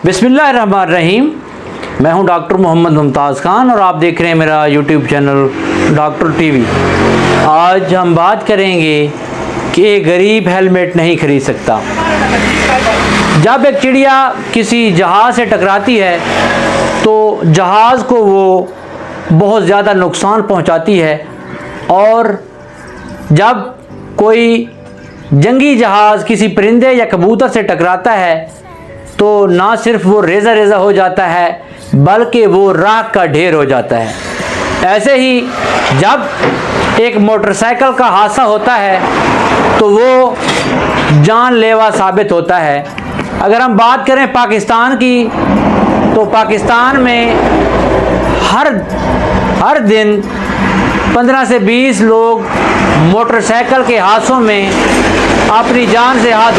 बिस्मिल्लाहिर्रहमानिर्रहीम। मैं हूं डॉक्टर मोहम्मद मुमताज़ खान और आप देख रहे हैं मेरा यूट्यूब चैनल डॉक्टर टीवी। आज हम बात करेंगे कि एक गरीब हेलमेट नहीं खरीद सकता। जब एक चिड़िया किसी जहाज़ से टकराती है तो जहाज़ को वो बहुत ज़्यादा नुकसान पहुंचाती है, और जब कोई जंगी जहाज़ किसी परिंदे या कबूतर से टकराता है तो ना सिर्फ वो रेज़ा रेज़ा हो जाता है बल्कि वो राख का ढेर हो जाता है। ऐसे ही जब एक मोटरसाइकिल का हादसा होता है तो वो जानलेवा साबित होता है। अगर हम बात करें पाकिस्तान की, तो पाकिस्तान में हर दिन 15 से 20 लोग मोटरसाइकिल के हादसों में अपनी जान से हाथ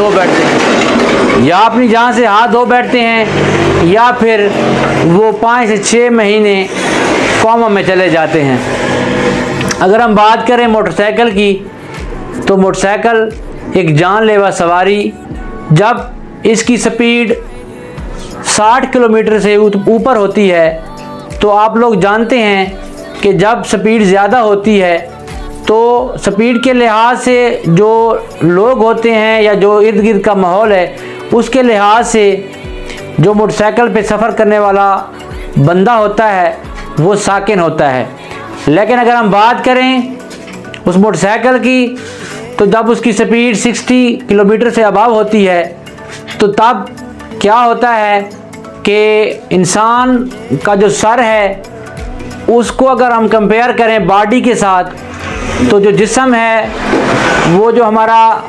धो बैठते हैं, या फिर वो 5 से 6 महीने कोमा में चले जाते हैं। अगर हम बात करें मोटरसाइकिल की, तो मोटरसाइकिल एक जानलेवा सवारी, जब इसकी स्पीड 60 किलोमीटर से ऊपर होती है तो आप लोग जानते हैं कि जब स्पीड ज़्यादा होती है तो स्पीड के लिहाज से जो लोग होते हैं या जो इर्द गिर्द का माहौल है उसके लिहाज से जो मोटरसाइकिल पे सफ़र करने वाला बंदा होता है वो साकिन होता है। लेकिन अगर हम बात करें उस मोटरसाइकिल की, तो जब उसकी स्पीड 60 किलोमीटर से अबव होती है तो तब क्या होता है कि इंसान का जो सर है उसको अगर हम कंपेयर करें बॉडी के साथ, तो जो जिस्म है वो जो हमारा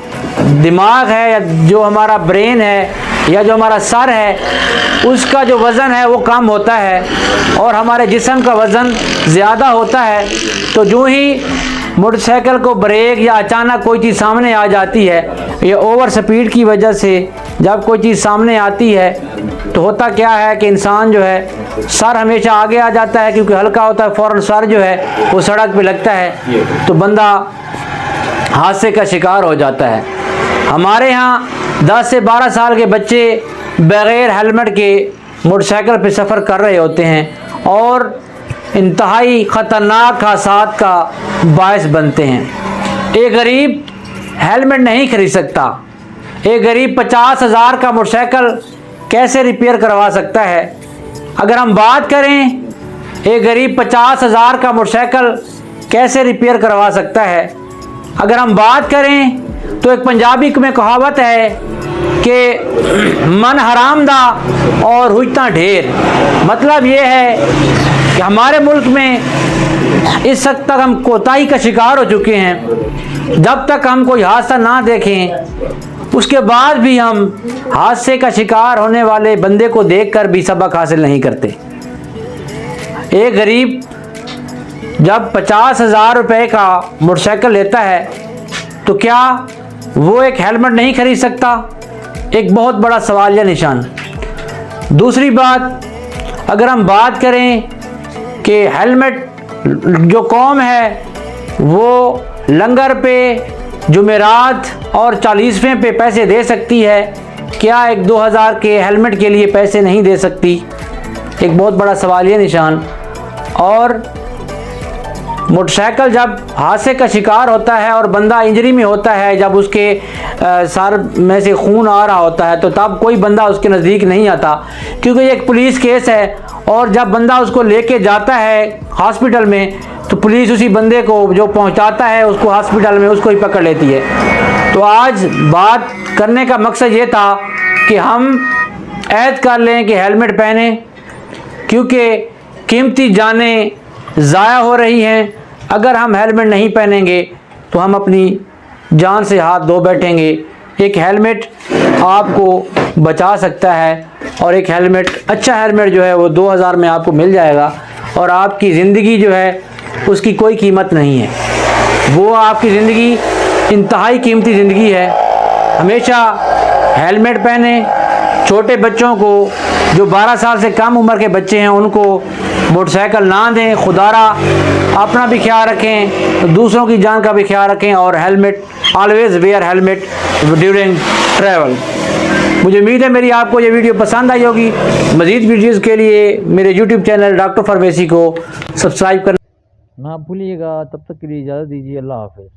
दिमाग है या जो हमारा ब्रेन है या जो हमारा सर है उसका जो वज़न है वो कम होता है और हमारे जिस्म का वज़न ज़्यादा होता है। तो जो ही मोटरसाइकिल को ब्रेक या अचानक कोई चीज़ सामने आ जाती है या ओवर स्पीड की वजह से जब कोई चीज़ सामने आती है तो होता क्या है कि इंसान जो है सर हमेशा आगे आ जाता है, क्योंकि हल्का होता है, फ़ौरन सर जो है वो सड़क पे लगता है तो बंदा हादसे का शिकार हो जाता है। हमारे यहाँ 10 से 12 साल के बच्चे बग़ैर हेलमेट के मोटरसाइकिल पे सफ़र कर रहे होते हैं और इंतहाई ख़तरनाक हादसात का बायस बनते हैं। एक गरीब हेलमेट नहीं खरीद सकता। एक गरीब 50,000 का मोटरसाइकिल कैसे रिपेयर करवा सकता है? अगर हम बात करें एक गरीब 50,000 का मोटरसाइकिल कैसे रिपेयर करवा सकता है, अगर हम बात करें तो एक पंजाबी में कहावत है कि मन हरामदा और हुजता ढेर। मतलब ये है कि हमारे मुल्क में इस हद तक हम कोताही का शिकार हो चुके हैं, जब तक हम कोई हादसा ना देखें उसके बाद भी हम हादसे का शिकार होने वाले बंदे को देखकर भी सबक हासिल नहीं करते। एक गरीब जब 50,000 रुपये का मोटरसाइकिल लेता है तो क्या वो एक हेलमेट नहीं खरीद सकता? एक बहुत बड़ा सवालिया निशान। दूसरी बात, अगर हम बात करें कि हेलमेट जो कौम है वो लंगर पे, जुमेरात और 40वें पे पैसे दे सकती है, क्या एक 2000 के हेलमेट के लिए पैसे नहीं दे सकती? एक बहुत बड़ा सवालिया निशान। और मोटरसाइकिल जब हादसे का शिकार होता है और बंदा इंजरी में होता है, जब उसके सर में से खून आ रहा होता है, तो तब कोई बंदा उसके नज़दीक नहीं आता, क्योंकि ये एक पुलिस केस है और जब बंदा उसको लेके जाता है हॉस्पिटल में तो पुलिस उसी बंदे को जो पहुंचाता है उसको हॉस्पिटल में उसको ही पकड़ लेती है। तो आज बात करने का मकसद ये था कि हम ऐद कर लें कि हेलमेट पहने, क्योंकि कीमती जानें ज़ाया हो रही हैं। अगर हम हेलमेट नहीं पहनेंगे तो हम अपनी जान से हाथ धो बैठेंगे। एक हेलमेट आपको बचा सकता है और एक हेलमेट, अच्छा हेलमेट जो है वो 2000 में आपको मिल जाएगा और आपकी ज़िंदगी जो है उसकी कोई कीमत नहीं है। वो आपकी ज़िंदगी इंतहाई कीमती ज़िंदगी है। हमेशा हेलमेट पहने। छोटे बच्चों को, जो 12 साल से कम उम्र के बच्चे हैं, उनको मोटरसाइकिल ना दें। खुदारा अपना भी ख्याल रखें, तो दूसरों की जान का भी ख्याल रखें और helmet, always where helmet during travel. मुझे उम्मीद है मेरी आपको ये वीडियो पसंद आई होगी। मज़ीद वीडियोज़ के लिए मेरे यूट्यूब चैनल डॉक्टर फार्मेसी को सब्सक्राइब करना ना भूलिएगा। तब तक के लिए इजाज़त दीजिए। अल्लाह हाफ़िज़।